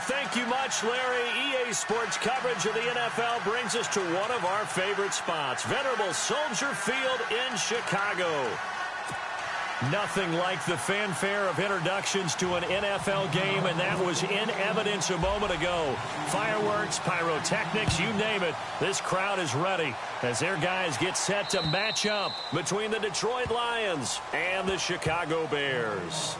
Thank you much, Larry. EA Sports coverage of the NFL brings us to one of our favorite spots, venerable Soldier Field in Chicago. Nothing like the fanfare of introductions to an NFL game, and that was in evidence a moment ago. Fireworks, pyrotechnics, you name it. This crowd is ready as their guys get set to match up between the Detroit Lions and the Chicago Bears.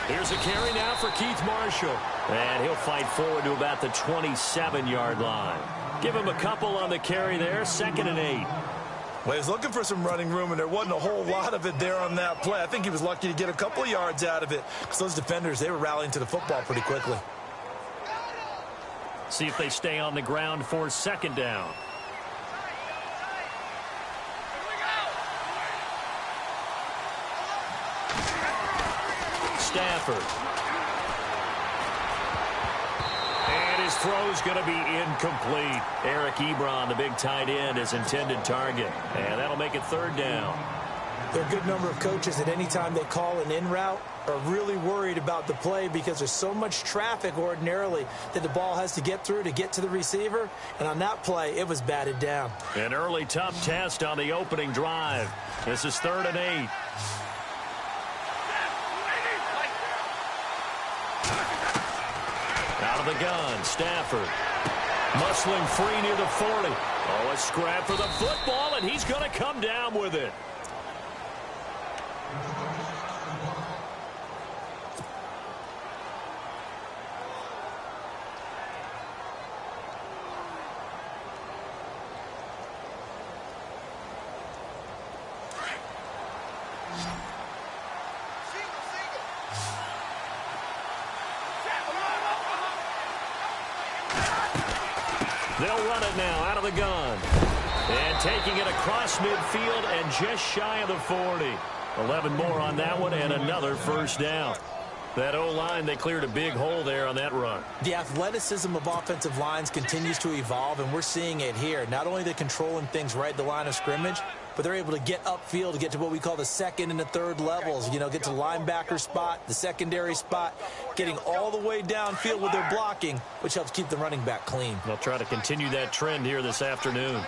Here's a carry now for Keith Marshall. And he'll fight forward to about the 27-yard line. Give him a couple on the carry there, 2nd and 8. Well, he's looking for some running room, and there wasn't a whole lot of it there on that play. I think he was lucky to get a couple of yards out of it because those defenders, they were rallying to the football pretty quickly. See if they stay on the ground for 2nd down. Stafford. And his throw's going to be incomplete. Eric Ebron, the big tight end, his intended target. And that'll make it 3rd down. There are a good number of coaches that any time they call an in route are really worried about the play because there's so much traffic ordinarily that the ball has to get through to get to the receiver. And on that play, it was batted down. An early tough test on the opening drive. This is 3rd and 8. Out of the gun, Stafford. Muscling free near the 40. Oh, a scrap for the football, and he's going to come down with it. They'll run it now out of the gun. And taking it across midfield and just shy of the 40. 11 more on that one and another 1st down. That O-line, they cleared a big hole there on that run. The athleticism of offensive lines continues to evolve, and we're seeing it here. Not only are they controlling things right at the line of scrimmage, but they're able to get upfield to get to what we call the 2nd and the 3rd levels. You know, get to the linebacker spot, the secondary spot, getting all the way downfield with their blocking, which helps keep the running back clean. They'll try to continue that trend here this afternoon.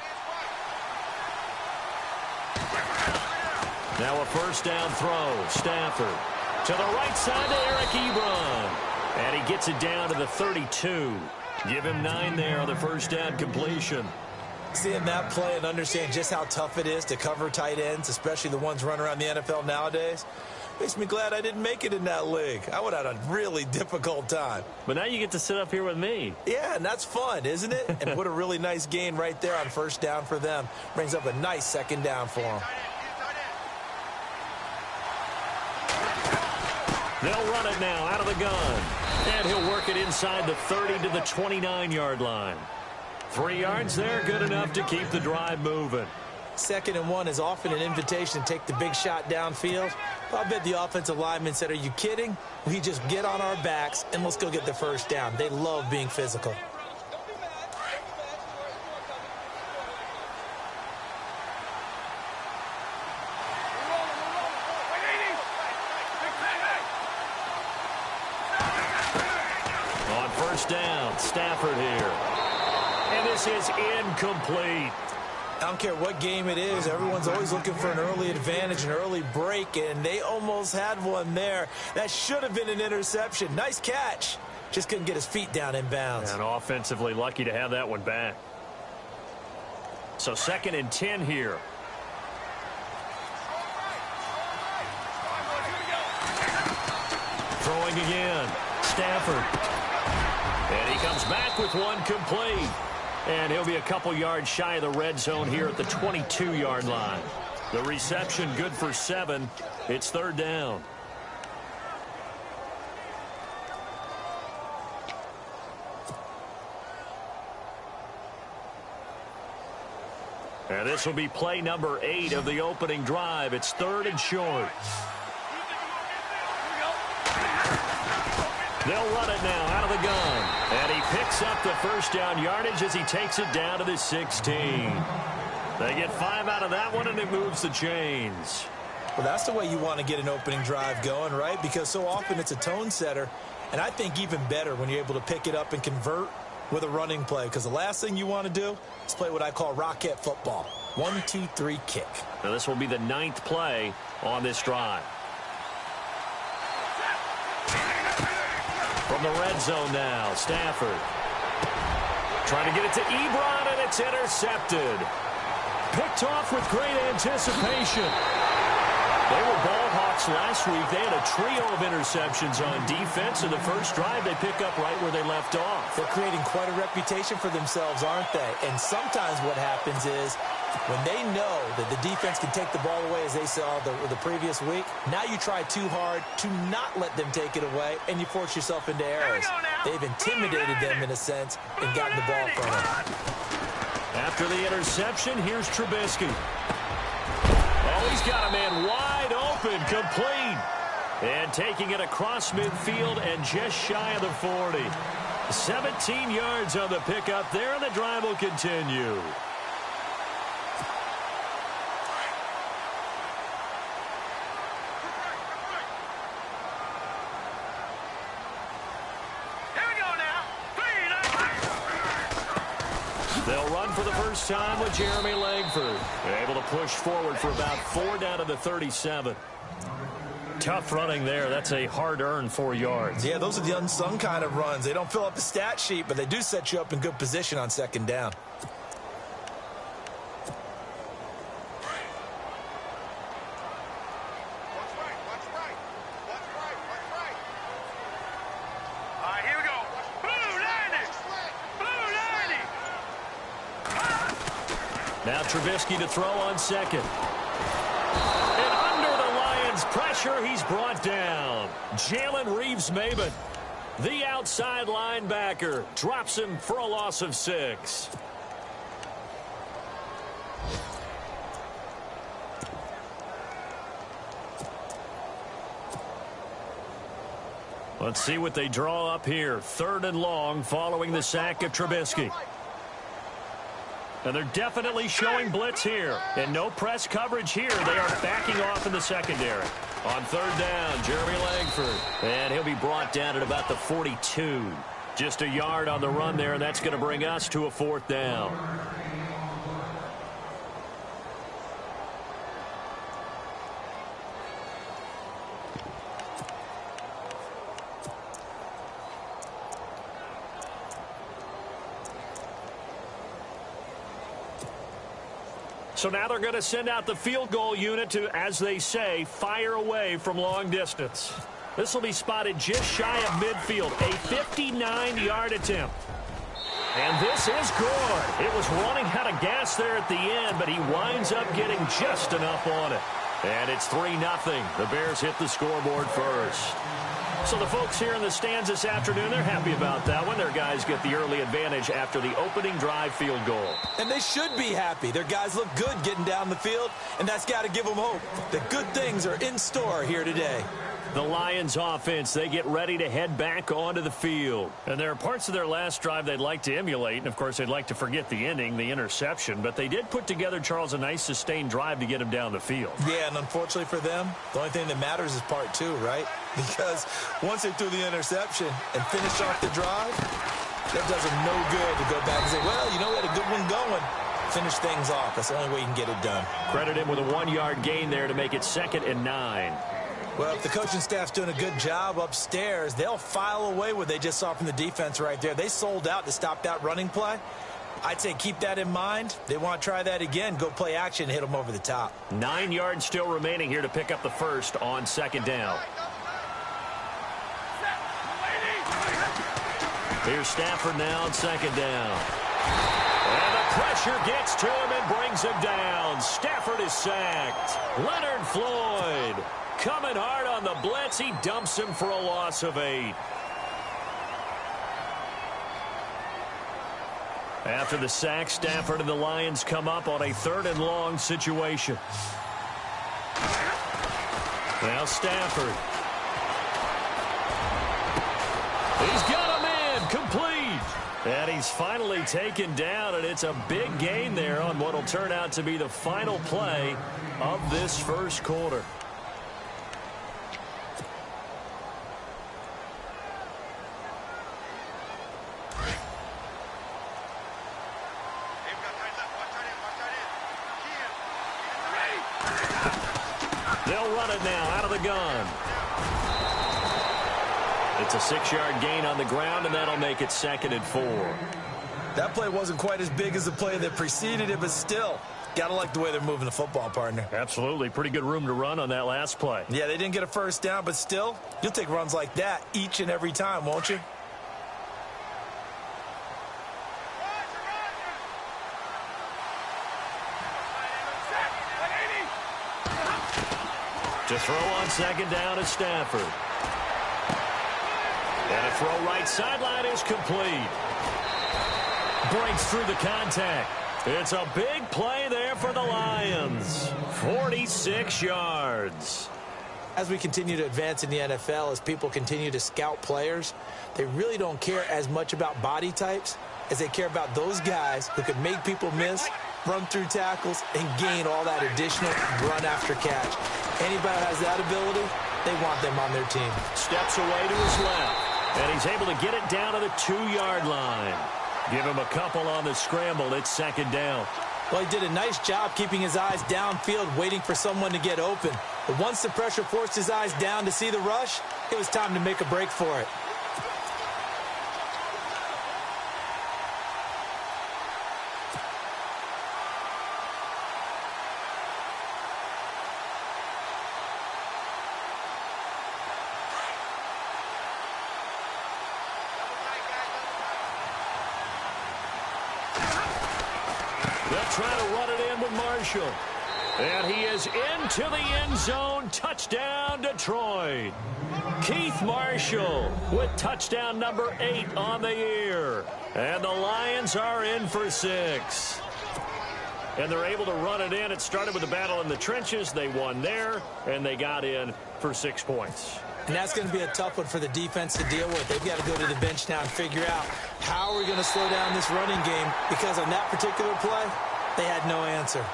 Now a 1st down throw. Stafford to the right side to Eric Ebron. And he gets it down to the 32. Give him 9 there on the 1st down completion. Seeing that play and understand just how tough it is to cover tight ends, especially the ones running around the NFL nowadays, makes me glad I didn't make it in that league. I would have had a really difficult time. But now you get to sit up here with me. Yeah, and that's fun, isn't it? And what a really nice gain right there on 1st down for them. Brings up a nice 2nd down for them. They'll run it now out of the gun. And he'll work it inside the 30 to the 29-yard line. 3 yards there, good enough to keep the drive moving. 2nd and 1 is often an invitation to take the big shot downfield. I bet the offensive lineman said, are you kidding? We just get on our backs and let's go get the 1st down. They love being physical. On 1st down, Stafford here. And this is incomplete. I don't care what game it is. Everyone's always looking for an early advantage, an early break, and they almost had one there. That should have been an interception. Nice catch. Just couldn't get his feet down in bounds. And offensively lucky to have that one back. So 2nd and 10 here. Throwing again. Stafford. And he comes back with one complete. And he'll be a couple yards shy of the red zone here at the 22-yard line. The reception good for 7. It's third down. And this will be play number 8 of the opening drive. It's third and short. They'll run it now out of the gun. And he picks up the first down yardage as he takes it down to the 16. They get 5 out of that one, and it moves the chains. Well, that's the way you want to get an opening drive going, right? Because so often it's a tone setter. And I think even better when you're able to pick it up and convert with a running play. Because the last thing you want to do is play what I call rocket football. 1, 2, 3, kick. Now this will be the 9th play on this drive. From the red zone now, Stafford. Trying to get it to Ebron, and it's intercepted. Picked off with great anticipation. They were ball hawks last week. They had a trio of interceptions on defense. In the first drive, they pick up right where they left off. They're creating quite a reputation for themselves, aren't they? And sometimes what happens is when they know that the defense can take the ball away, as they saw the previous week, now you try too hard to not let them take it away, and you force yourself into errors. They've intimidated them in a sense and gotten the ball from them. After the interception, here's Trubisky. Oh, he's got a man wide open, complete. And taking it across midfield and just shy of the 40. 17 yards on the pickup there, and the drive will continue. They'll run for the first time with Jeremy Langford. They're able to push forward for about 4 down to the 37. Tough running there. That's a hard-earned 4 yards. Yeah, those are the unsung kind of runs. They don't fill up the stat sheet, but they do set you up in good position on second down. Now Trubisky to throw on second. And under the Lions' pressure, he's brought down. Jalen Reeves-Maybin, the outside linebacker, drops him for a loss of 6. Let's see what they draw up here. 3rd and long following the sack of Trubisky. And they're definitely showing blitz here. And no press coverage here. They are backing off in the secondary. On 3rd down, Jeremy Langford. And he'll be brought down at about the 42. Just a yard on the run there, and that's going to bring us to a 4th down. So now they're going to send out the field goal unit to, as they say, fire away from long distance. This will be spotted just shy of midfield. A 59-yard attempt. And this is good. It was running out of gas there at the end, but he winds up getting just enough on it. And it's 3-0. The Bears hit the scoreboard first. So the folks here in the stands this afternoon, they're happy about that one. Their guys get the early advantage after the opening drive field goal. And they should be happy. Their guys look good getting down the field, and that's got to give them hope that good things are in store here today. The Lions offense, they get ready to head back onto the field. And there are parts of their last drive they'd like to emulate. And, of course, they'd like to forget the ending, the interception. But they did put together, Charles, a nice sustained drive to get him down the field. Yeah, and unfortunately for them, the only thing that matters is part 2, right? Because once they threw the interception and finished off the drive, that does them no good to go back and say, well, you know, we had a good one going. Finish things off. That's the only way you can get it done. Credit him with a 1-yard gain there to make it 2nd and 9. Well, if the coaching staff's doing a good job upstairs, they'll file away what they just saw from the defense right there. They sold out to stop that running play. I'd say keep that in mind. They want to try that again. Go play action and hit them over the top. 9 yards still remaining here to pick up the first on 2nd down. Here's Stafford now on second down. And the pressure gets to him and brings him down. Stafford is sacked. Leonard Floyd coming hard on the blitz. He dumps him for a loss of 8. After the sack, Stafford and the Lions come up on a 3rd and long situation. Now Stafford. He's got him in. Complete. And he's finally taken down, and it's a big gain there on what will turn out to be the final play of this first quarter. They'll run it now out of the gun. It's a 6-yard gain on the ground, and that'll make it 2nd and 4. That play wasn't quite as big as the play that preceded it, but still, gotta like the way they're moving the football, partner. Absolutely. Pretty good room to run on that last play. Yeah, they didn't get a first down, but still, you'll take runs like that each and every time, won't you? To throw on second down is Stafford. And a throw right sideline is complete. Breaks through the contact. It's a big play there for the Lions. 46 yards. As we continue to advance in the NFL, as people continue to scout players, they really don't care as much about body types as they care about those guys who can make people miss, run through tackles, and gain all that additional run after catch. Anybody who has that ability, they want them on their team. Steps away to his left, and he's able to get it down to the 2-yard line. Give him a couple on the scramble. It's 2nd down. Well, he did a nice job keeping his eyes downfield, waiting for someone to get open. But once the pressure forced his eyes down to see the rush, it was time to make a break for it. Trying to run it in with Marshall. And he is into the end zone. Touchdown, Detroit. Keith Marshall with touchdown number 8 on the year. And the Lions are in for 6. And they're able to run it in. It started with a battle in the trenches. They won there, and they got in for 6 points. And that's going to be a tough one for the defense to deal with. They've got to go to the bench now and figure out how we're going to slow down this running game, because on that particular play, they had no answer.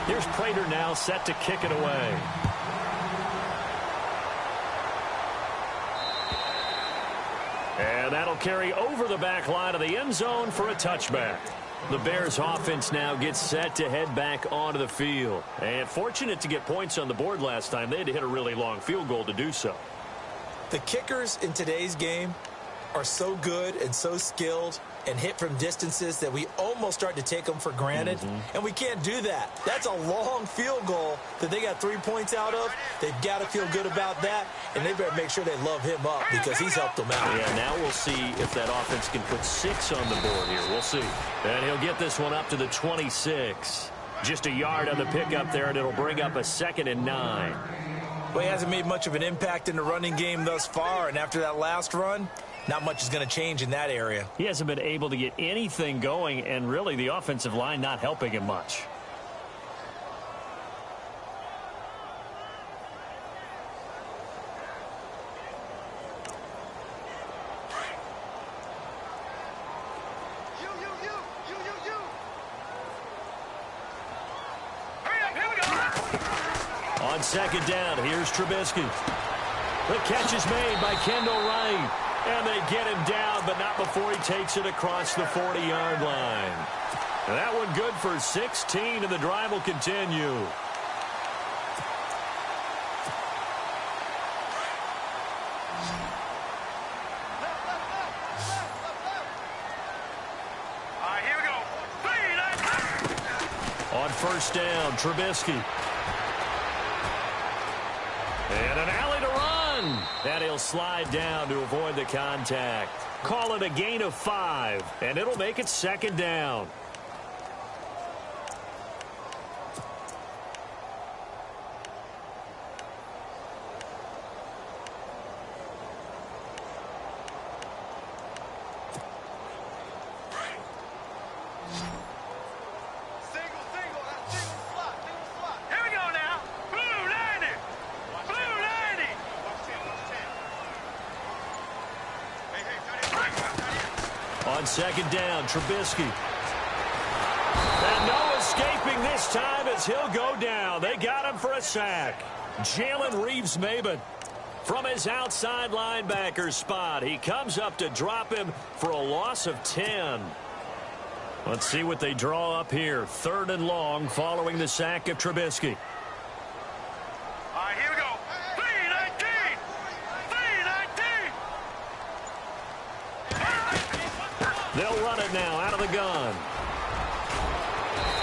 Here's Prater now set to kick it away. And that'll carry over the back line of the end zone for a touchback. The Bears offense now gets set to head back onto the field. And fortunate to get points on the board last time. They had to hit a really long field goal to do so. The kickers in today's game are so good and so skilled and hit from distances that we almost start to take them for granted. And we can't do that. That's a long field goal that they got 3 points out of. They've got to feel good about that, and they better make sure they love him up because he's helped them out. Yeah, now we'll see if that offense can put 6 on the board here. We'll see. And he'll get this one up to the 26. Just a yard on the pickup there, and it'll bring up a 2nd and 9. Well, he hasn't made much of an impact in the running game thus far, and after that last run, not much is going to change in that area. He hasn't been able to get anything going, and really the offensive line not helping him much. On second down, here's Trubisky. The catch is made by Kendall Wright. And they get him down, but not before he takes it across the 40-yard line. And that one good for 16, and the drive will continue. Here we go. On first down, Trubisky. And he'll slide down to avoid the contact. Call it a gain of 5, and it'll make it 2nd down. On 2nd down, Trubisky. And no escaping this time as he'll go down. They got him for a sack. Jalen Reeves-Maybin from his outside linebacker spot. He comes up to drop him for a loss of 10. Let's see what they draw up here. 3rd and long following the sack of Trubisky. All right, here we go. 3-19. 3-19. They'll run it now out of the gun.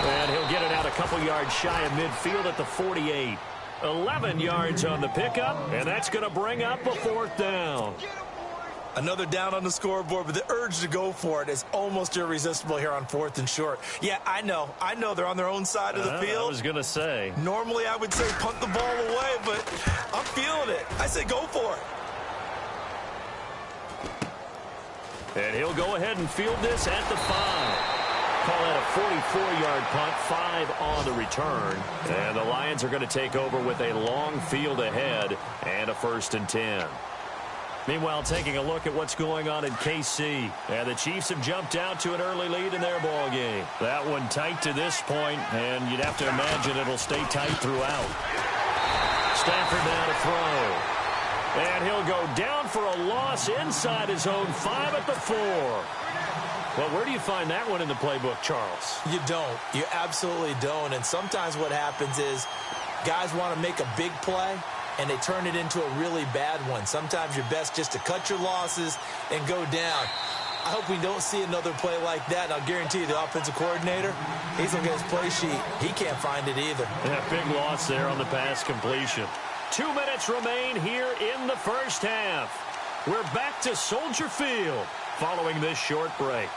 And he'll get it out a couple yards shy of midfield at the 48. 11 yards on the pickup, and that's going to bring up a 4th down. Another down on the scoreboard, but the urge to go for it is almost irresistible here on 4th and short. Yeah, I know they're on their own side of the field. I was going to say. Normally I would say punt the ball away, but I'm feeling it. I say go for it. And he'll go ahead and field this at the 5. Call that a 44-yard punt, 5 on the return. And the Lions are going to take over with a long field ahead and a 1st and 10. Meanwhile, taking a look at what's going on in KC. And the Chiefs have jumped out to an early lead in their ball game. That one tight to this point, and you'd have to imagine it'll stay tight throughout. Stafford now to throw. And he'll go down for a loss inside his own 5 at the 4. Well, where do you find that one in the playbook, Charles? You don't. You absolutely don't. And sometimes what happens is guys want to make a big play, and they turn it into a really bad one. Sometimes you're best just to cut your losses and go down. I hope we don't see another play like that. And I'll guarantee you the offensive coordinator, he's looking at his play sheet. He can't find it either. Yeah, big loss there on the pass completion. 2 minutes remain here in the first half. We're back to Soldier Field following this short break.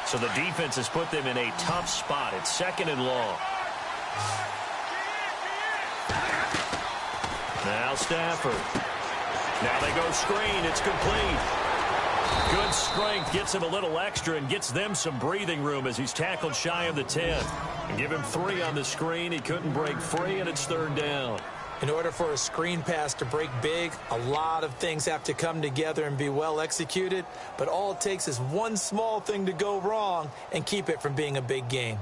So the defense has put them in a tough spot. It's 2nd and long. Now Stafford. Now they go screen. It's complete. Good strength gets him a little extra and gets them some breathing room as he's tackled shy of the 10. And give him 3 on the screen. He couldn't break free, and it's 3rd down. In order for a screen pass to break big, a lot of things have to come together and be well executed. But all it takes is one small thing to go wrong and keep it from being a big game.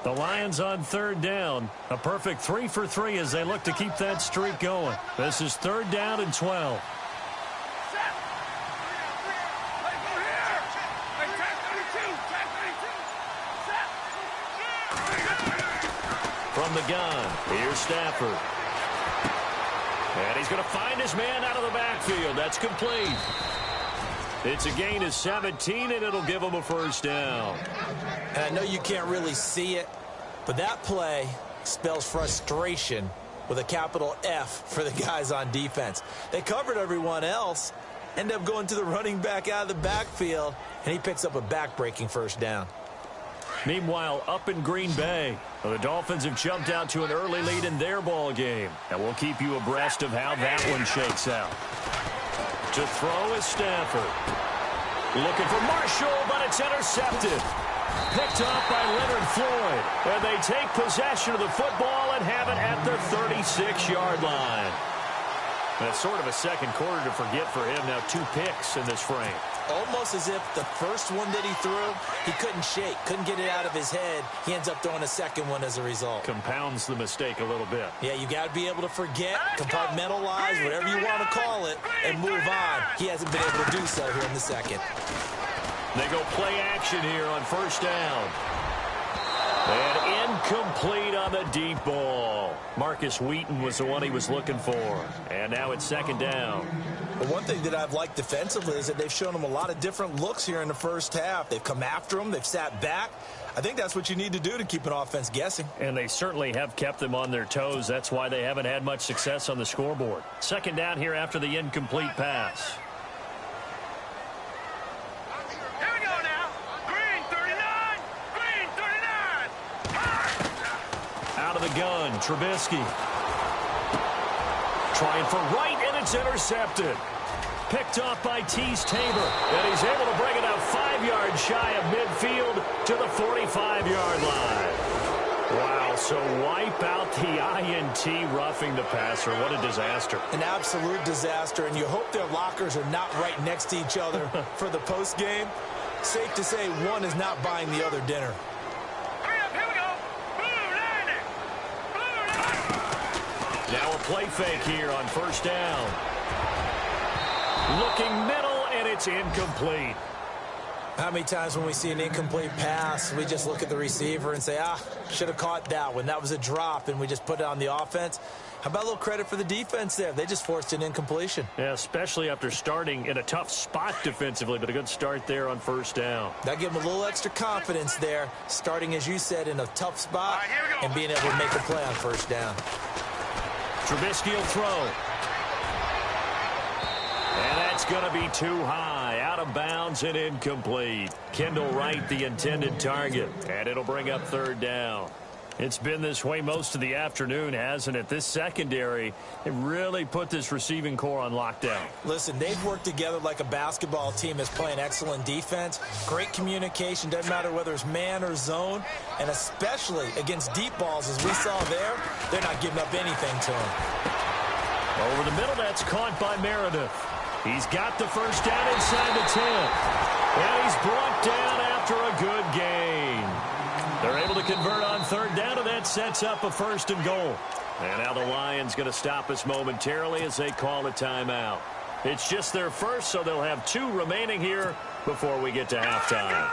The Lions on 3rd down. A perfect 3 for 3 as they look to keep that streak going. This is 3rd down and 12. From the gun, here's Stafford. And he's going to find his man out of the backfield. That's complete. It's a gain of 17, and it'll give him a 1st down. And I know you can't really see it, but that play spells frustration with a capital F for the guys on defense. They covered everyone else, end up going to the running back out of the backfield, and he picks up a back-breaking 1st down. Meanwhile, up in Green Bay, the Dolphins have jumped out to an early lead in their ball game. And we'll keep you abreast of how that one shakes out. To throw is Stafford. Looking for Marshall, but it's intercepted. Picked off by Leonard Floyd. And they take possession of the football and have it at their 36-yard line. That's sort of a second quarter to forget for him. Now 2 picks in this frame. Almost as if the first one that he threw, he couldn't shake, couldn't get it out of his head. He ends up throwing a second one as a result. Compounds the mistake a little bit. Yeah, you got to be able to forget, compartmentalize, whatever you want to call it, and move on. He hasn't been able to do so here in the second. They go play action here on 1st down. And incomplete on the deep ball. Marcus Wheaton was the one he was looking for. And now it's second down. But one thing that I've liked defensively is that they've shown them a lot of different looks here in the first half. They've come after them. They've sat back. I think that's what you need to do to keep an offense guessing. And they certainly have kept them on their toes. That's why they haven't had much success on the scoreboard. Second down here after the incomplete pass. Here we go now. Green 39. Green 39. Out of the gun, Trubisky. Trying for right, and it's intercepted. Picked off by Tease Tabor, and he's able to bring it out 5 yards shy of midfield to the 45-yard line. Wow, so wipe out the INT roughing the passer. What a disaster. An absolute disaster, and you hope their lockers are not right next to each other for the postgame. Safe to say one is not buying the other dinner. Hurry up, here we go. Blue landing. Blue landing. Now a play fake here on first down. Looking middle, and it's incomplete. How many times when we see an incomplete pass, we just look at the receiver and say, should have caught that one. That was a drop, and we just put it on the offense. How about a little credit for the defense there? They just forced an incompletion. Yeah, especially after starting in a tough spot defensively, but a good start there on first down. That gave them a little extra confidence there, starting, as you said, in a tough spot and being able to make a play on first down. Trubisky will throw. And that's going to be too high, out of bounds and incomplete. Kendall Wright, the intended target, and it'll bring up third down. It's been this way most of the afternoon, hasn't it? This secondary, it really put this receiving core on lockdown. Listen, they've worked together like a basketball team that's playing excellent defense. Great communication, doesn't matter whether it's man or zone, and especially against deep balls, as we saw there, they're not giving up anything to them. Over the middle, that's caught by Meredith. He's got the first down inside the 10. And he's brought down after a good gain. They're able to convert on third down, and that sets up a first and goal. And now the Lions going to stop us momentarily as they call a timeout. It's just their first, so they'll have 2 remaining here before we get to halftime.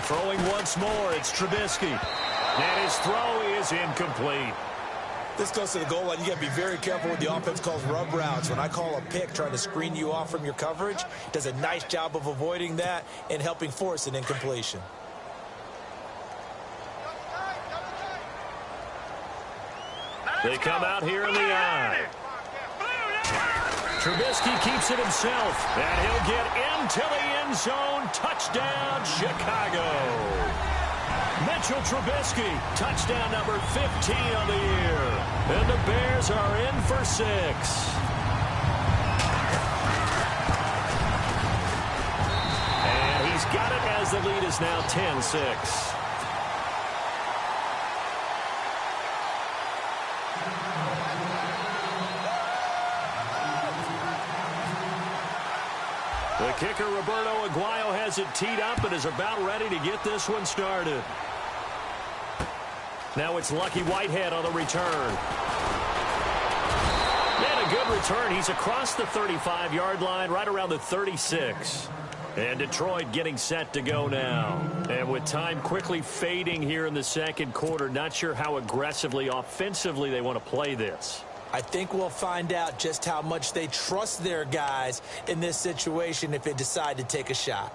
Throwing once more, it's Trubisky. And his throw is incomplete. This goes to the goal line. You got to be very careful with the offense calls rub routes. When I call a pick trying to screen you off from your coverage, does a nice job of avoiding that and helping force an incompletion. They come out here in the eye. Trubisky keeps it himself, and he'll get into the end zone. Touchdown, Chicago. Mitchell Trubisky, touchdown number 15 on the year. And the Bears are in for 6. And he's got it as the lead is now 10-6. The kicker, Roberto Aguayo, has it teed up and is about ready to get this one started. Now it's Lucky Whitehead on the return. And a good return. He's across the 35-yard line, right around the 36. And Detroit getting set to go now. And with time quickly fading here in the second quarter, not sure how aggressively, offensively they want to play this. I think we'll find out just how much they trust their guys in this situation if they decide to take a shot.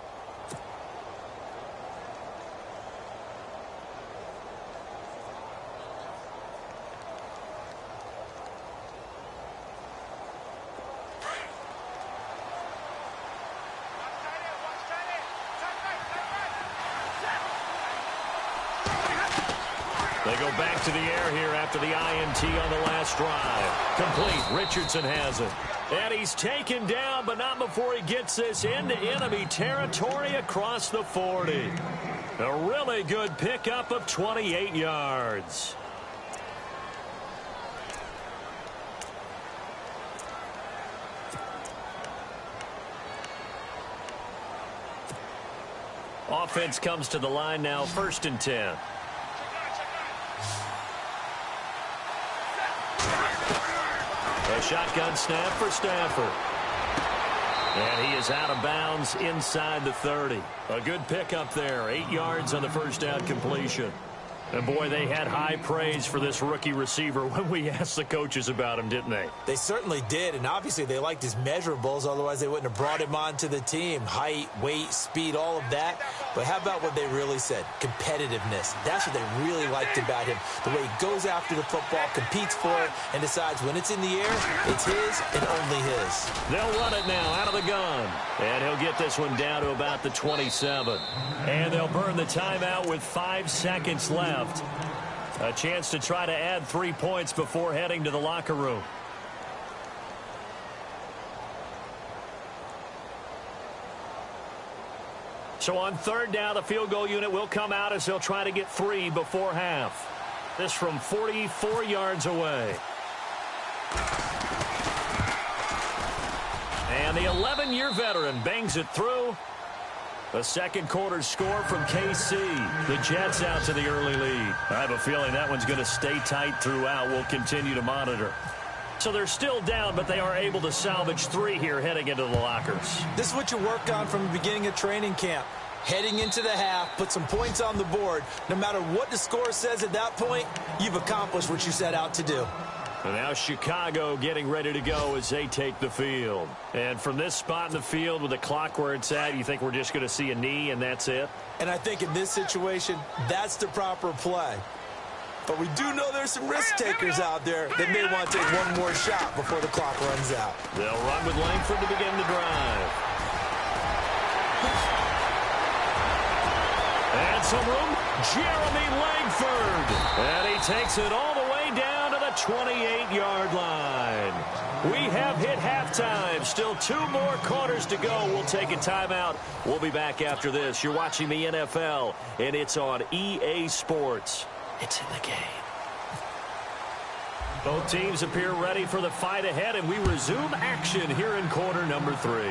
They go back to the air here after the INT on the last drive. Complete. Richardson has it. And he's taken down, but not before he gets this into enemy territory across the 40. A really good pickup of 28 yards. Offense comes to the line now, 1st and 10. shotgun snap for Stafford. And he is out of bounds inside the 30. A good pickup there. 8 yards on the first down completion. And, boy, they had high praise for this rookie receiver when we asked the coaches about him, didn't they? They certainly did, and obviously they liked his measurables. Otherwise, they wouldn't have brought him onto the team. Height, weight, speed, all of that. But how about what they really said? Competitiveness. That's what they really liked about him. The way he goes after the football, competes for it, and decides when it's in the air, it's his and only his. They'll run it now out of the gun. And he'll get this one down to about the 27. And they'll burn the timeout with 5 seconds left. A chance to try to add 3 points before heading to the locker room. So on third down, the field goal unit will come out as they'll try to get 3 before half. This from 44 yards away. And the 11-year veteran bangs it through. The second quarter score from KC. The Jets out to the early lead. I have a feeling that one's going to stay tight throughout. We'll continue to monitor. So they're still down, but they are able to salvage 3 here heading into the lockers. This is what you work on from the beginning of training camp. Heading into the half, put some points on the board. No matter what the score says at that point, you've accomplished what you set out to do. And now Chicago getting ready to go as they take the field. And from this spot in the field with the clock where it's at, you think we're just going to see a knee and that's it? And I think in this situation, that's the proper play. But we do know there's some risk takers out there that may want to take one more shot before the clock runs out. They'll run with Langford to begin the drive. And some room. Jeremy Langford. And he takes it all the way down to the 28-yard line. We have hit halftime. Still 2 more quarters to go. We'll take a timeout. We'll be back after this. You're watching the NFL, and it's on EA Sports. It's in the game. Both teams appear ready for the fight ahead, and we resume action here in quarter number 3.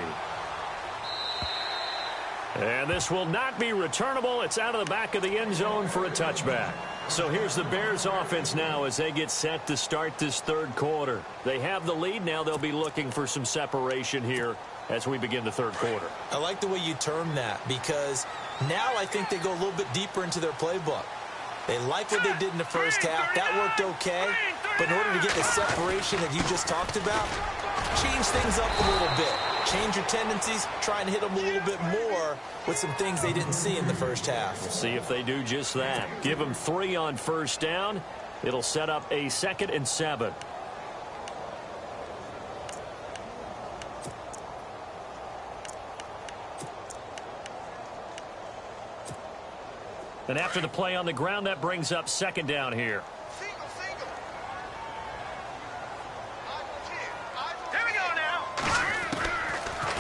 And this will not be returnable. It's out of the back of the end zone for a touchback. So here's the Bears offense now as they get set to start this third quarter. They have the lead. Now they'll be looking for some separation here as we begin the third quarter. I like the way you term that because now I think they go a little bit deeper into their playbook. They like what they did in the first half. That worked okay. But in order to get the separation that you just talked about, change things up a little bit. Change your tendencies. Try and hit them a little bit more with some things they didn't see in the first half. We'll see if they do just that. Give them 3 on first down. It'll set up a 2nd and 7. And after the play on the ground, that brings up 2nd down here.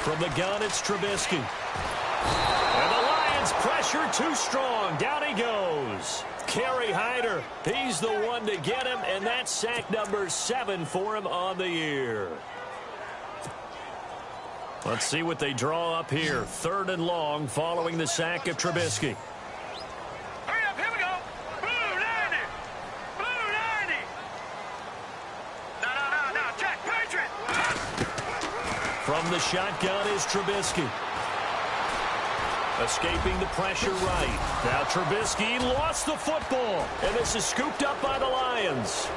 From the gun, it's Trubisky. And the Lions pressure too strong. Down he goes. Kerry Hyder, he's the one to get him, and that's sack number 7 for him on the year. Let's see what they draw up here. 3rd and long following the sack of Trubisky. Hurry up, here we go. Blue 90. Blue 90. No, check, Patriot. From the shotgun is Trubisky. Escaping the pressure right. Now Trubisky lost the football. And this is scooped up by the Lions.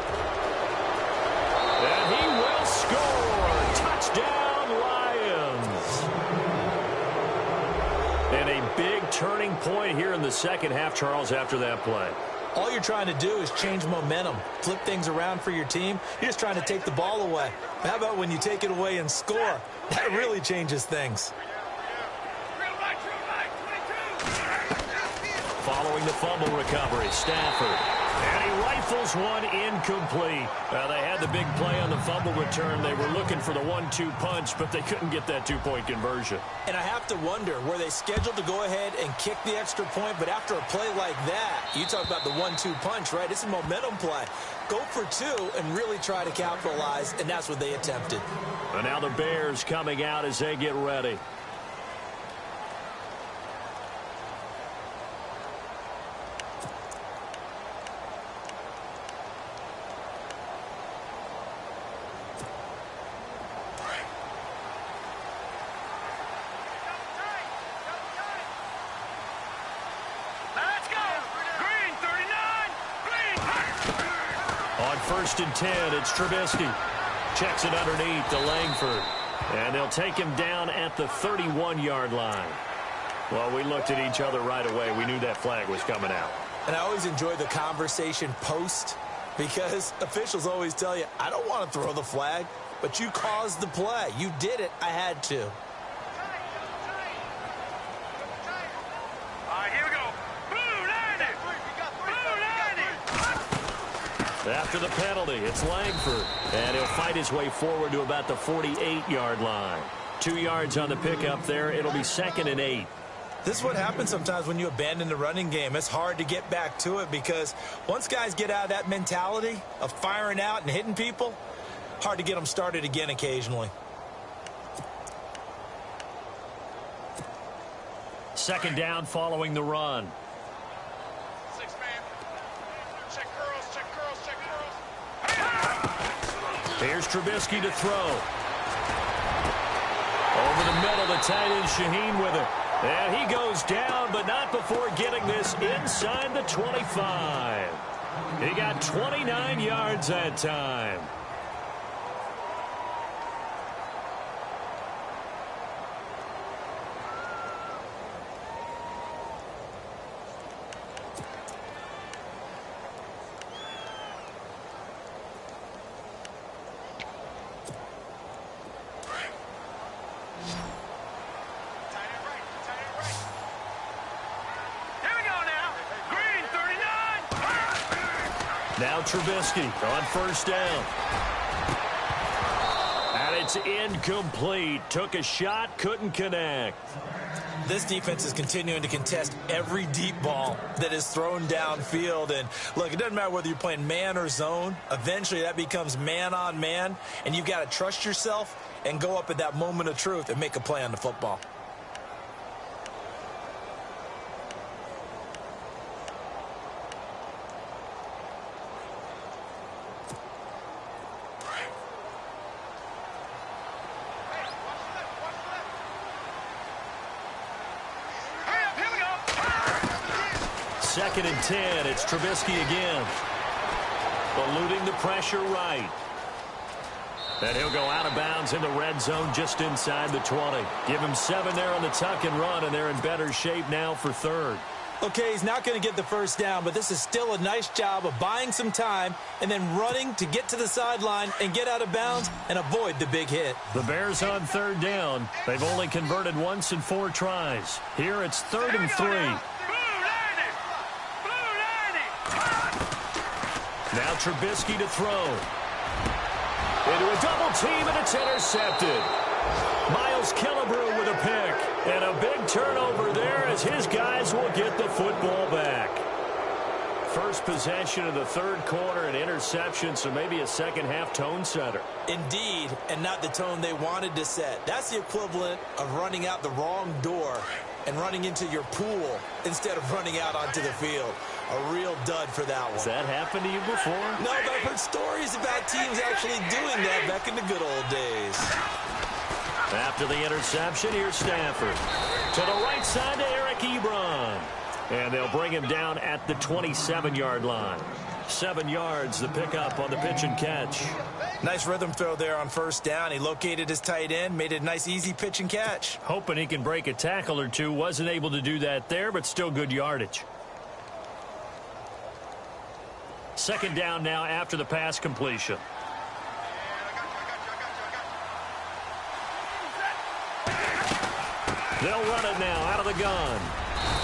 And he will score. Touchdown, Lions. And a big turning point here in the second half, Charles, after that play. All you're trying to do is change momentum, flip things around for your team. You're just trying to take the ball away. How about when you take it away and score? That really changes things. Following the fumble recovery, Stafford. And he rifles one incomplete. They had the big play on the fumble return. They were looking for the 1-2 punch, but they couldn't get that 2-point conversion. And I have to wonder, were they scheduled to go ahead and kick the extra point? But after a play like that, you talk about the 1-2 punch, right? It's a momentum play. Go for 2 and really try to capitalize, and that's what they attempted. And now the Bears coming out as they get ready. First and 10, it's Trubisky. Checks it underneath to Langford. And they'll take him down at the 31-yard line. Well, we looked at each other right away. We knew that flag was coming out. And I always enjoy the conversation post because officials always tell you, I don't want to throw the flag, but you caused the play. You did it. I had to. All right, here we go. Blue 90. Blue 90. After the penalty, it's Langford. And he'll fight his way forward to about the 48-yard line. 2 yards on the pickup there. It'll be 2nd and 8. This is what happens sometimes when you abandon the running game. It's hard to get back to it because once guys get out of that mentality of firing out and hitting people, hard to get them started again occasionally. 2nd down following the run. 6-man. Check girls, check girls, check girls. Here's Trubisky to throw. Over the middle, the tight end Shaheen with it. And he goes down, but not before getting this inside the 25. He got 29 yards that time. Now Trubisky on 1st down. And it's incomplete. Took a shot, couldn't connect. This defense is continuing to contest every deep ball that is thrown downfield. And, look, it doesn't matter whether you're playing man or zone. Eventually that becomes man on man, and you've got to trust yourself and go up at that moment of truth and make a play on the football. Second and 10, it's Trubisky again. Eluding the pressure right. And he'll go out of bounds in the red zone just inside the 20. Give him 7 there on the tuck and run, and they're in better shape now for 3rd. Okay, he's not going to get the 1st down, but this is still a nice job of buying some time and then running to get to the sideline and get out of bounds and avoid the big hit. The Bears on 3rd down. They've only converted once in 4 tries. Here it's 3rd and 3. Now Trubisky to throw. Into a double team, and it's intercepted. Miles Killebrew with a pick. And a big turnover there as his guys will get the football back. First possession of the 3rd quarter, an interception, so maybe a second-half tone setter. Indeed, and not the tone they wanted to set. That's the equivalent of running out the wrong door and running into your pool instead of running out onto the field. A real dud for that one. Has that happened to you before? No, but I've heard stories about teams actually doing that back in the good old days. After the interception, here's Stafford. To the right side to Eric Ebron. And they'll bring him down at the 27-yard line. 7 yards, the pickup on the pitch and catch. Nice rhythm throw there on 1st down. He located his tight end, made it a nice, easy pitch and catch. Hoping he can break a tackle or two. Wasn't able to do that there, but still good yardage. 2nd down now after the pass completion. They'll run it now out of the gun.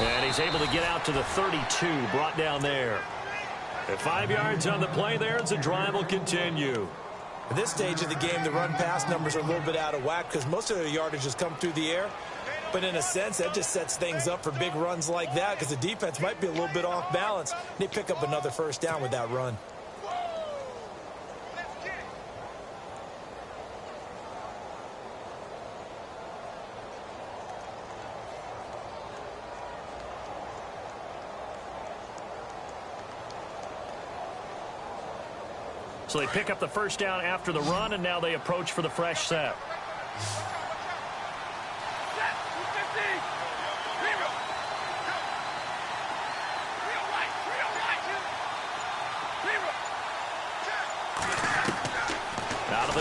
And he's able to get out to the 32, brought down there. At 5 yards on the play there, as the drive will continue. At this stage of the game, the run-pass numbers are a little bit out of whack because most of their yardage has come through the air. But in a sense, that just sets things up for big runs like that because the defense might be a little bit off balance. They pick up another 1st down with that run. So they pick up the 1st down after the run, and now they approach for the fresh set.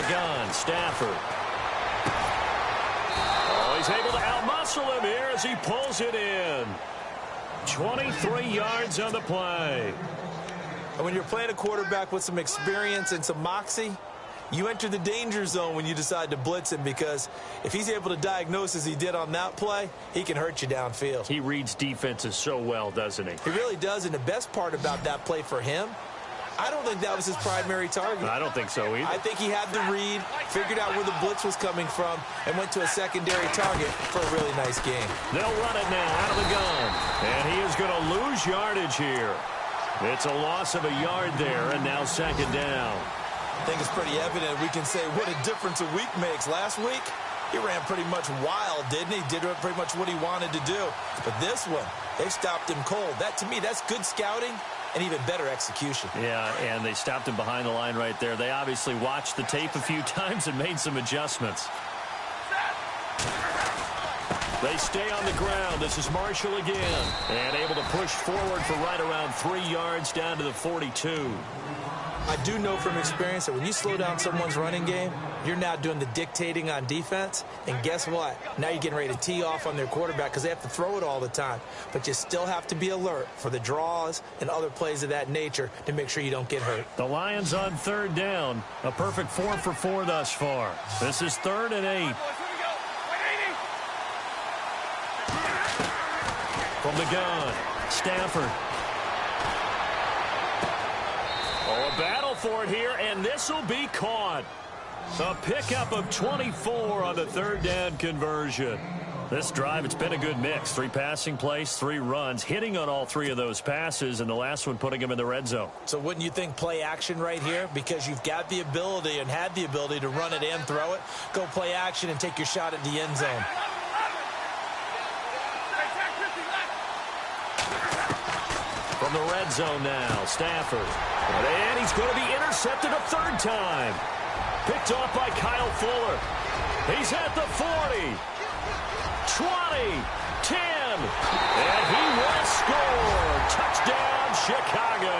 the gun, Stafford. Oh, he's able to outmuscle him here as he pulls it in. 23 yards on the play. And when you're playing a quarterback with some experience and some moxie, you enter the danger zone when you decide to blitz him, because if he's able to diagnose as he did on that play, he can hurt you downfield. He reads defenses so well, doesn't he? He really does, and the best part about that play for him, I don't think that was his primary target. I don't think so either. I think he had the read, figured out where the blitz was coming from, and went to a secondary target for a really nice game. They'll run it now out of the gun, and he is going to lose yardage here. It's a loss of a yard there, and now second down. I think it's pretty evident we can say what a difference a week makes. Last week, he ran pretty much wild, didn't he? Did pretty much what he wanted to do. But this one, they stopped him cold. That, to me, that's good scouting and even better execution. Yeah, and they stopped him behind the line right there. They obviously watched the tape a few times and made some adjustments. They stay on the ground. This is Marshall again. And able to push forward for right around 3 yards down to the 42. I do know from experience that when you slow down someone's running game, you're now doing the dictating on defense. And guess what? Now you're getting ready to tee off on their quarterback because they have to throw it all the time. But you still have to be alert for the draws and other plays of that nature to make sure you don't get hurt. The Lions on third down. A perfect 4 for 4 thus far. This is 3rd and 8. From the gun, Stafford. Oh, a battle for it here, and this will be caught. A pickup of 24 on the 3rd down conversion. This drive, it's been a good mix. 3 passing plays, 3 runs, hitting on all 3 of those passes, and the last one putting him in the red zone. So wouldn't you think play action right here? Because you've got the ability and had the ability to run it and throw it. Go play action and take your shot at the end zone. From the red zone now, Stafford. And he's going to be intercepted a 3rd time. Picked off by Kyle Fuller. He's at the 40. 20. 10. And he will score. Touchdown, Chicago.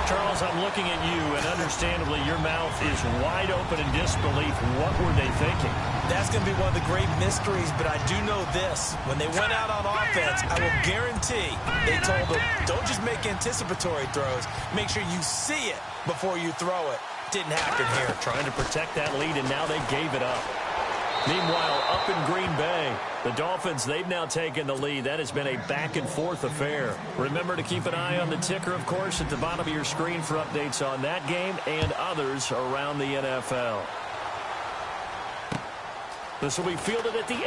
Charles, I'm looking at you, and understandably, your mouth is wide open in disbelief. What were they thinking? That's going to be one of the great mysteries, but I do know this. When they went out on offense, I will guarantee they told them, don't just make anticipatory throws. Make sure you see it before you throw it. Didn't happen here. Trying to protect that lead, and now they gave it up. Meanwhile, up in Green Bay, the Dolphins, they've now taken the lead. That has been a back-and-forth affair. Remember to keep an eye on the ticker, of course, at the bottom of your screen for updates on that game and others around the NFL. This will be fielded at the 8.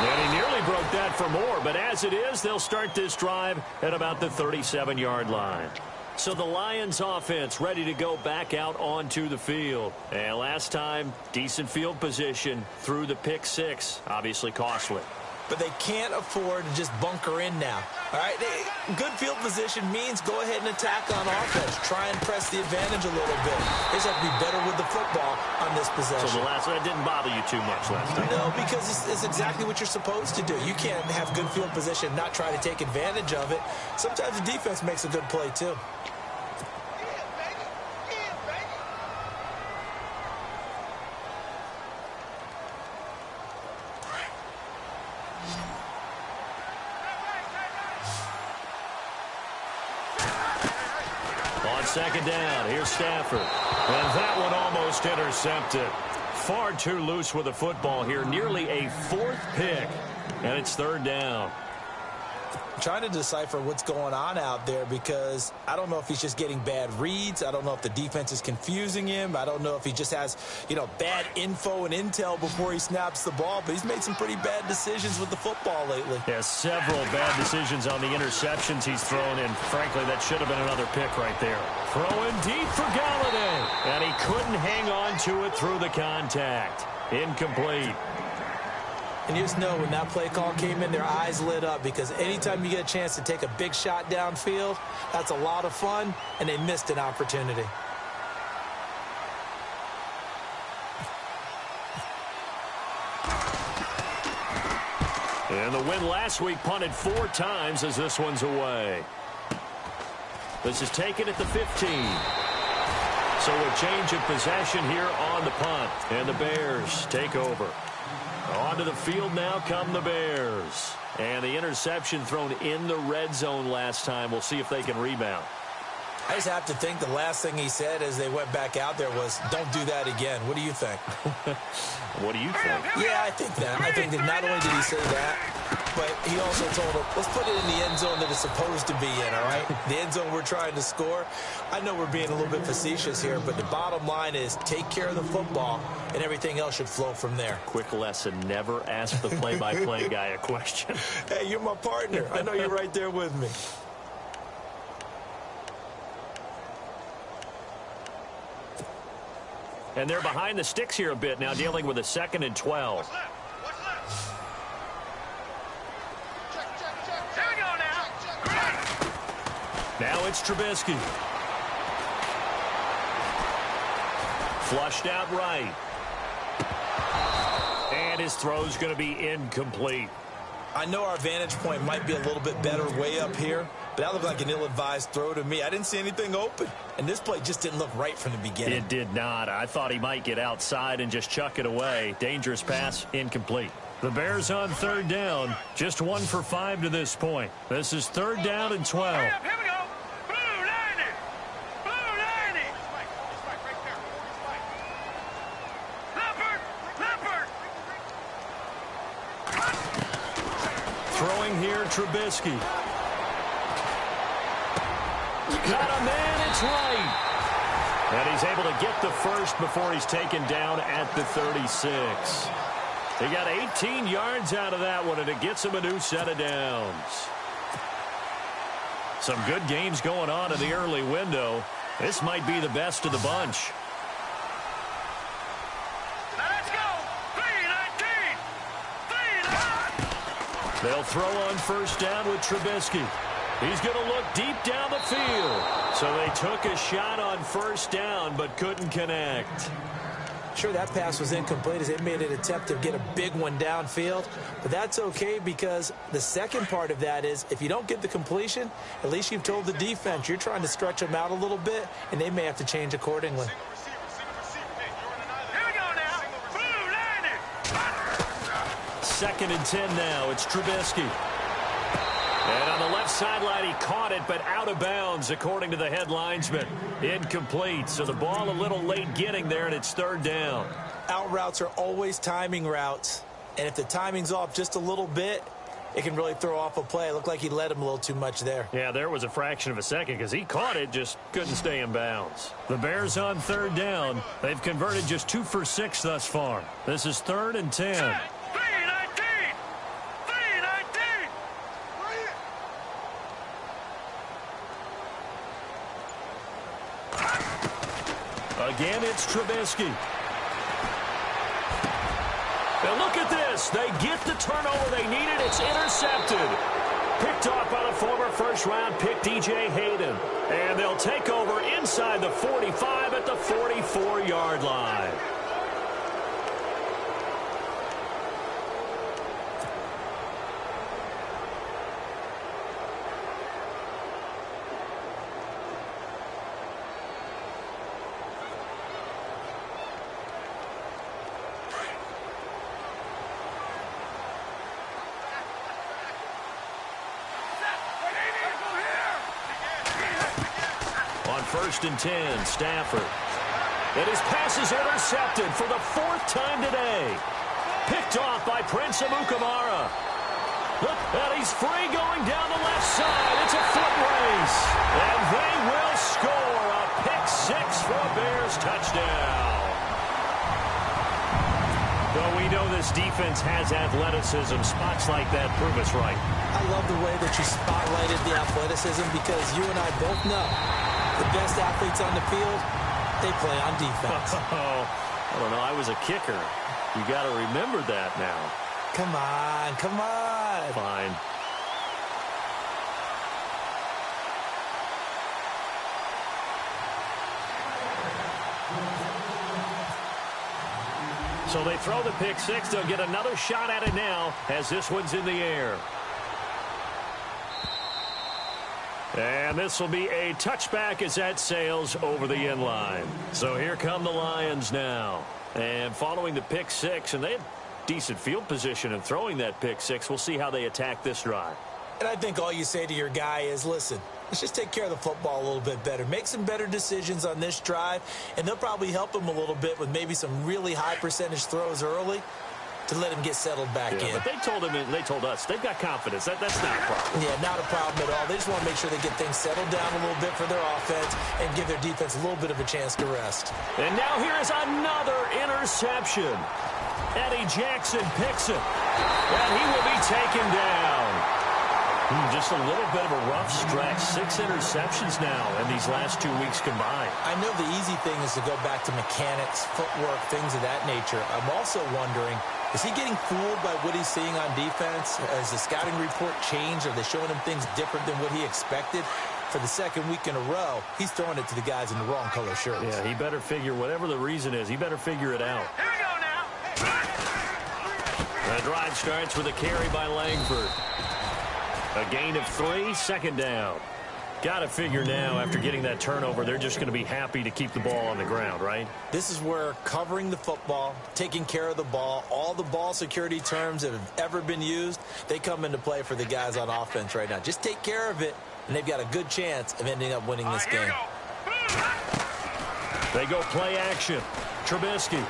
And he nearly broke that for more, but as it is, they'll start this drive at about the 37-yard line. So the Lions offense ready to go back out onto the field. And last time, decent field position through the pick 6, obviously costly. But they can't afford to just bunker in now. All right, good field position means go ahead and attack on offense. Try and press the advantage a little bit. They just have to be better with the football on this possession. So the last one didn't bother you too much last time? No, because it's exactly what you're supposed to do. You can't have good field position and not try to take advantage of it. Sometimes the defense makes a good play, too. Second down, here's Stafford. And that one almost intercepted. Far too loose with the football here. Nearly a 4th pick. And it's 3rd down. I'm trying to decipher what's going on out there because I don't know if he's just getting bad reads. I don't know if the defense is confusing him. I don't know if he just has, bad info and intel before he snaps the ball. But he's made some pretty bad decisions with the football lately. Yeah, several bad decisions on the interceptions he's thrown, and frankly, that should have been another pick right there. Throwing deep for Galladay, and he couldn't hang on to it through the contact. Incomplete. And you just know when that play call came in, their eyes lit up because anytime you get a chance to take a big shot downfield, that's a lot of fun, and they missed an opportunity. And the win last week punted 4 times as this one's away. This is taken at the 15. So a change of possession here on the punt. And the Bears take over. Onto the field now come the Bears. And the interception thrown in the red zone last time. We'll see if they can rebound. I just have to think the last thing he said as they went back out there was, don't do that again. What do you think? What do you think? Yeah, I think that. I think that not only did he say that, but he also told him, let's put it in the end zone that it's supposed to be in, all right? The end zone we're trying to score. I know we're being a little bit facetious here, but the bottom line is take care of the football, and everything else should flow from there. Quick lesson, never ask the play-by-play guy a question. Hey, you're my partner. I know you're right there with me. And they're behind the sticks here a bit now, dealing with a 2nd and 12. What's left? Here we go now. Now it's Trubisky. Flushed out right. And his throw's going to be incomplete. I know our vantage point might be a little bit better way up here, but that looked like an ill-advised throw to me. I didn't see anything open, and this play just didn't look right from the beginning. It did not. I thought he might get outside and just chuck it away. Dangerous pass, incomplete. The Bears on 3rd down, just 1 for 5 to this point. This is 3rd down and 12. Hurry up, here we go. Blue 90. Blue 90. Leopard. Throwing here, Trubisky. Got a man, it's right. And he's able to get the first before he's taken down at the 36. He got 18 yards out of that one, and it gets him a new set of downs. Some good games going on in the early window. This might be the best of the bunch. Now let's go. 3-19. They'll throw on 1st down with Trubisky. He's going to look deep down the field. So they took a shot on 1st down, but couldn't connect. Sure, that pass was incomplete as they made an attempt to get a big one downfield, but that's okay because the second part of that is if you don't get the completion, at least you've told the defense you're trying to stretch them out a little bit, and they may have to change accordingly. Here we go now. Blue 90. 2nd and 10 now. It's Trubisky. And on the left sideline, he caught it, but out of bounds, according to the head linesman. Incomplete, so the ball a little late getting there, and it's 3rd down. Out routes are always timing routes, and if the timing's off just a little bit, it can really throw off a play. It looked like he led him a little too much there. Yeah, there was a fraction of a second because he caught it, just couldn't stay in bounds. The Bears on 3rd down. They've converted just 2 for 6 thus far. This is 3rd and 10. Again, it's Trubisky. And look at this. They get the turnover they needed. It's intercepted. Picked off by the former first-round pick, DJ Hayden. And they'll take over inside the 45 at the 44-yard line. On 1st and 10, Stafford. And his pass is intercepted for the 4th time today. Picked off by Prince Amukamara. Look, and he's free going down the left side. It's a foot race. And they will score a pick 6 for a Bears touchdown. Though we know this defense has athleticism, spots like that prove us right. I love the way that you spotlighted the athleticism because you and I both know the best athletes on the field, they play on defense. I don't know. I was a kicker. You got to remember that now. Come on, come on. Fine. So they throw the pick 6. They'll get another shot at it now as this one's in the air. And this will be a touchback as that sails over the end line. So here come the Lions now. And following the pick six, and they had decent field position in throwing that pick six. We'll see how they attack this drive. And I think all you say to your guy is, listen, let's just take care of the football a little bit better. Make some better decisions on this drive, and they'll probably help him a little bit with maybe some really high percentage throws early to let him get settled back in. But they told him, and they told us, they've got confidence. That's not a problem. Yeah, not a problem at all. They just want to make sure they get things settled down a little bit for their offense and give their defense a little bit of a chance to rest. And now here is another interception. Eddie Jackson picks it, and he will be taken down. Just a little bit of a rough stretch. 6 interceptions now in these last 2 weeks combined. I know the easy thing is to go back to mechanics, footwork, things of that nature. I'm also wondering, is he getting fooled by what he's seeing on defense? Has the scouting report changed? Are they showing him things different than what he expected? For the second week in a row, he's throwing it to the guys in the wrong color shirts. Yeah, he better figure, whatever the reason is, he better figure it out. Here we go now. The drive starts with a carry by Langford. A gain of 3, second down. Got to figure now, after getting that turnover, they're just going to be happy to keep the ball on the ground, right? This is where covering the football, taking care of the ball, all the ball security terms that have ever been used, they come into play for the guys on offense right now. Just take care of it, and they've got a good chance of ending up winning this game. They go play action. Trubisky.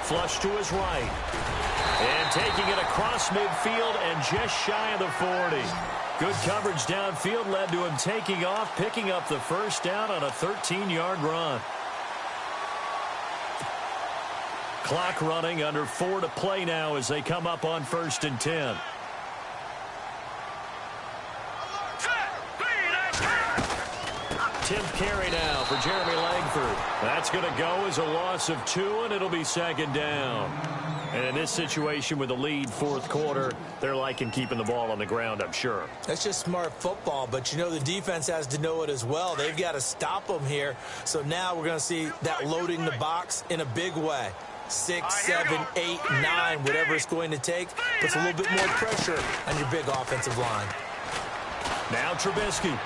Flush to his right. And taking it across midfield and just shy of the 40. Good coverage downfield led to him taking off, picking up the first down on a 13-yard run. Clock running, under 4 to play now as they come up on 1st and 10. Tenth carry now for Jeremy Langford. That's going to go as a loss of 2, and it'll be second down. And in this situation with the lead, fourth quarter, they're liking keeping the ball on the ground, I'm sure. That's just smart football, but you know the defense has to know it as well. They've got to stop them here. So now we're going to see that loading the box in a big way. 6, 7, 8, 9, whatever it's going to take, puts a little bit more pressure on your big offensive line. Now Trubisky.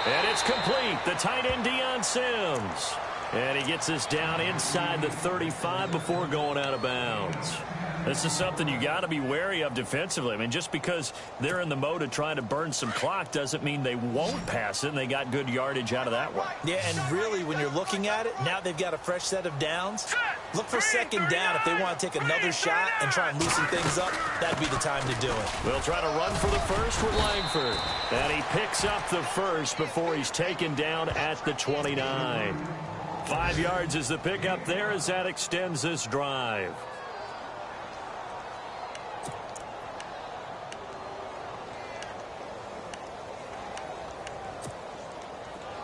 And it's complete. The tight end, Deion Sims. And he gets us down inside the 35 before going out of bounds. This is something you got to be wary of defensively. I mean, just because they're in the mode of trying to burn some clock doesn't mean they won't pass it, and they got good yardage out of that one. Yeah, and really, when you're looking at it, now they've got a fresh set of downs. Look for second down. If they want to take another shot and try and loosen things up, that'd be the time to do it. We'll try to run for the first with Langford. And he picks up the first before he's taken down at the 29. 5 yards is the pickup there as that extends this drive.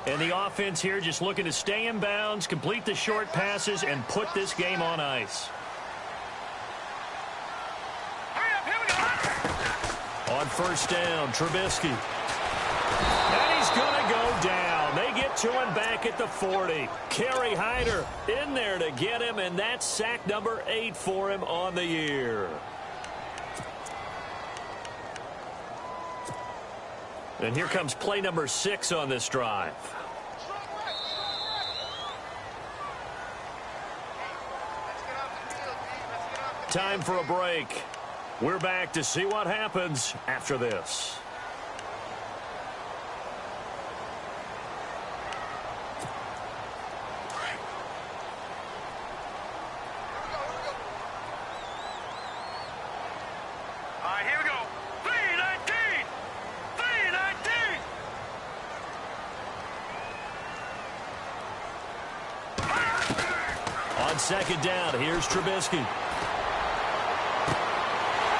And the offense here just looking to stay in bounds, complete the short passes, and put this game on ice. Hurry up, here we go. On first down, Trubisky. And he's going to go down. They get to him back at the 40. Kerry Hyder in there to get him, and that's sack number 8 for him on the year. And here comes play number 6 on this drive. Time for a break. We're back to see what happens after this. Here we go. 319. 319. On second down, here's Trubisky.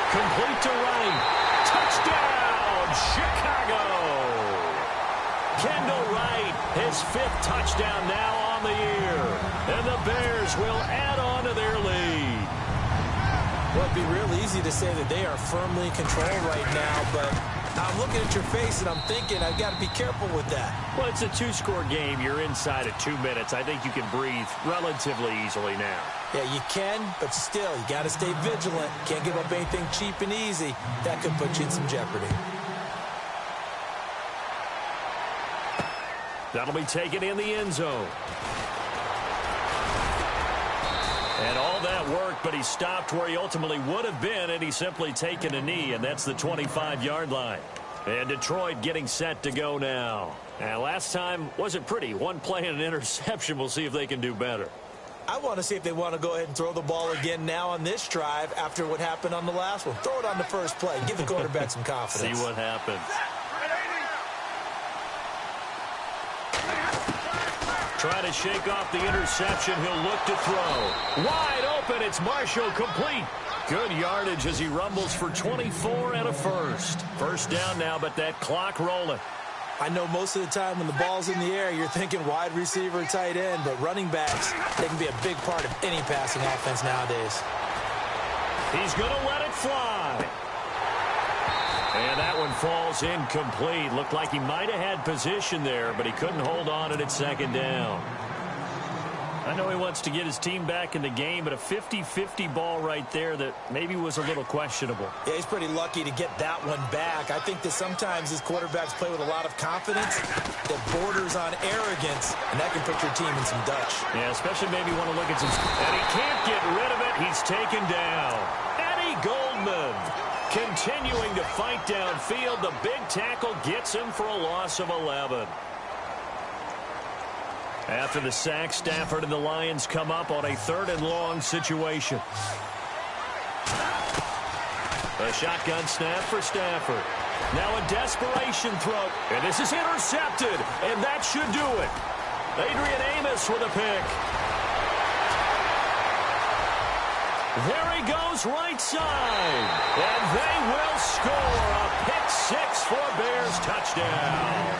Complete to right. Touchdown, Chicago. Kendall Wright, his 5th touchdown now on the year. And the Bears will add on to their lead. Well, it'd be real easy to say that they are firmly in control right now, but I'm looking at your face and I'm thinking I've got to be careful with that. Well, it's a 2-score game. You're inside of 2 minutes. I think you can breathe relatively easily now. Yeah, you can, but still, you got to stay vigilant. Can't give up anything cheap and easy. That could put you in some jeopardy. That'll be taken in the end zone. And all that work, but he stopped where he ultimately would have been, and he's simply taken a knee, and that's the 25-yard line. And Detroit getting set to go now. And last time wasn't pretty. One play and an interception. We'll see if they can do better. I want to see if they want to go ahead and throw the ball again now on this drive after what happened on the last one. Throw it on the first play. Give the quarterback some confidence. See what happens. Try to shake off the interception. He'll look to throw. Wide open. It's Marshall, complete. Good yardage as he rumbles for 24 and a first. First down now, but that clock rolling. I know most of the time when the ball's in the air, you're thinking wide receiver, tight end, but running backs, they can be a big part of any passing offense nowadays. He's going to let it fly. And that one falls incomplete. Looked like he might have had position there, but he couldn't hold on at second down. I know he wants to get his team back in the game, but a 50-50 ball right there that maybe was a little questionable. Yeah, he's pretty lucky to get that one back. I think that sometimes his quarterbacks play with a lot of confidence that borders on arrogance, and that can put your team in some Dutch. Yeah, especially maybe want to look at some... And he can't get rid of it. He's taken down. Eddie Goldman continuing to fight downfield. The big tackle gets him for a loss of 11. After the sack, Stafford and the Lions come up on a 3rd and long situation. A shotgun snap for Stafford. Now a desperation throw, and this is intercepted, and that should do it. Adrian Amos with a pick. There he goes, right side, and they will score a pick-6 for a Bears touchdown.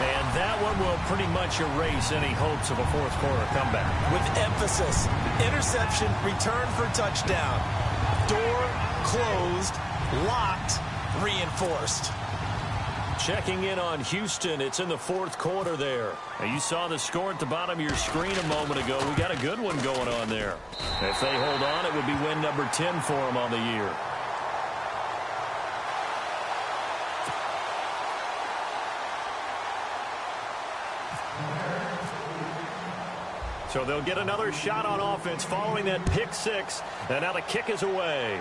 And that one will pretty much erase any hopes of a fourth-quarter comeback. With emphasis, interception, return for touchdown. Door closed, locked, reinforced. Checking in on Houston, it's in the 4th quarter there. Now, you saw the score at the bottom of your screen a moment ago. We got a good one going on there. If they hold on, it would be win number 10 for them on the year. So they'll get another shot on offense following that pick-6. And now the kick is away.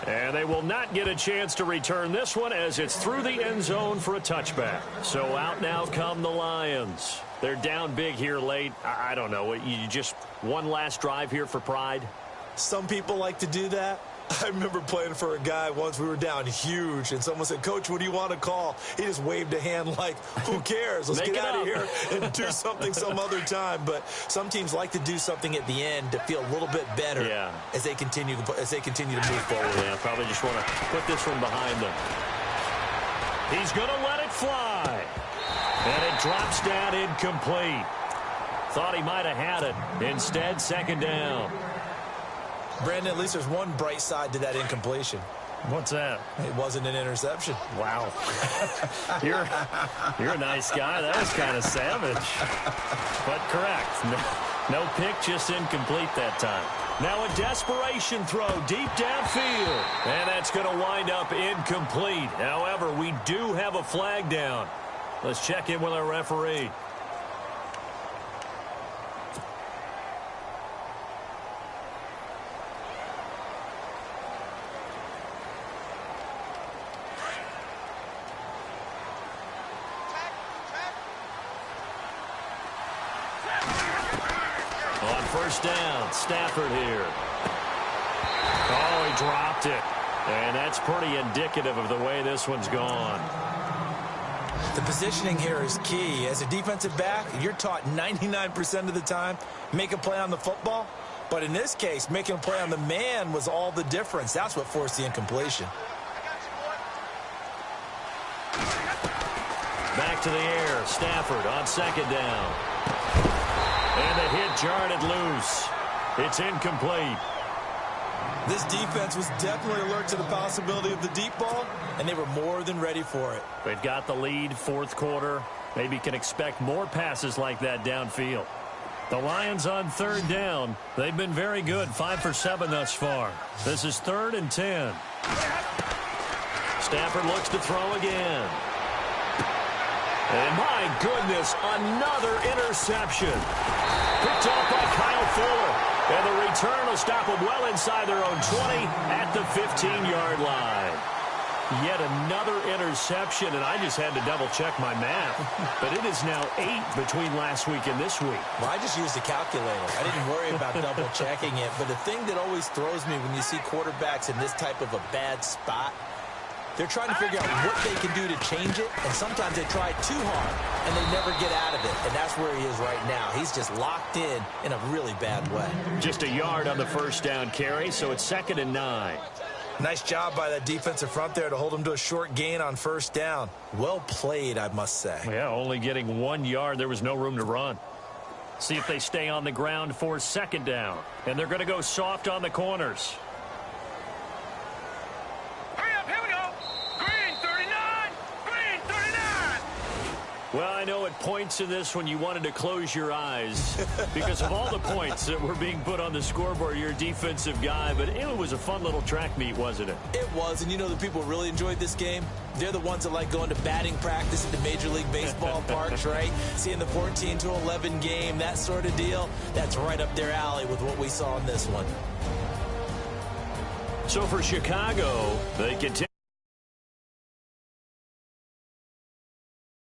And they will not get a chance to return this one as it's through the end zone for a touchback. So out now come the Lions. They're down big here late. I don't know. You just one last drive here for pride? Some people like to do that. I remember playing for a guy once. We were down huge, and someone said, "Coach, what do you want to call?" He just waved a hand like, who cares? Let's get out of here and do something some other time. But some teams like to do something at the end to feel a little bit better as they continue to move forward. Yeah, probably just want to put this one behind them. He's going to let it fly. And it drops down incomplete. Thought he might have had it. Instead, second down. Brandon, at least there's one bright side to that incompletion. What's that? It wasn't an interception. Wow. You're a nice guy. That was kind of savage. But correct. No pick, just incomplete that time. Now a desperation throw deep downfield. And that's going to wind up incomplete. However, we do have a flag down. Let's check in with our referee. On first down, Stafford here. Oh, he dropped it. And that's pretty indicative of the way this one's gone. The positioning here is key. As a defensive back, you're taught 99% of the time, make a play on the football. But in this case, making a play on the man was all the difference. That's what forced the incompletion. Back to the air. Stafford on second down. And the hit jarred it loose. It's incomplete. This defense was definitely alert to the possibility of the deep ball, and they were more than ready for it. They've got the lead, fourth quarter. Maybe can expect more passes like that downfield. The Lions on third down. They've been very good, 5 for 7 thus far. This is 3rd and 10. Stafford looks to throw again. And my goodness, another interception. Picked off by Kyle Fuller. And the return will stop them well inside their own 20 at the 15-yard line. Yet another interception, and I just had to double-check my math. But it is now 8 between last week and this week. Well, I just used a calculator. I didn't worry about double-checking it. But the thing that always throws me when you see quarterbacks in this type of a bad spot, they're trying to figure out what they can do to change it, and sometimes they try too hard, and they never get out of it. And that's where he is right now. He's just locked in a really bad way. Just a yard on the first down carry, so it's 2nd and 9. Nice job by that defensive front there to hold him to a short gain on first down. Well played, I must say. Yeah, only getting 1 yard. There was no room to run. See if they stay on the ground for 2nd down. And they're going to go soft on the corners. Hurry up, here we go. Green 39. Green 39. Well, I know at points in this when you wanted to close your eyes because of all the points that were being put on the scoreboard. You're a defensive guy, but it was a fun little track meet, wasn't it? It was, and you know the people who really enjoyed this game? They're the ones that like going to batting practice at the Major League Baseball parks, right? Seeing the 14-11 game, that sort of deal. That's right up their alley with what we saw in this one. So for Chicago, they continue.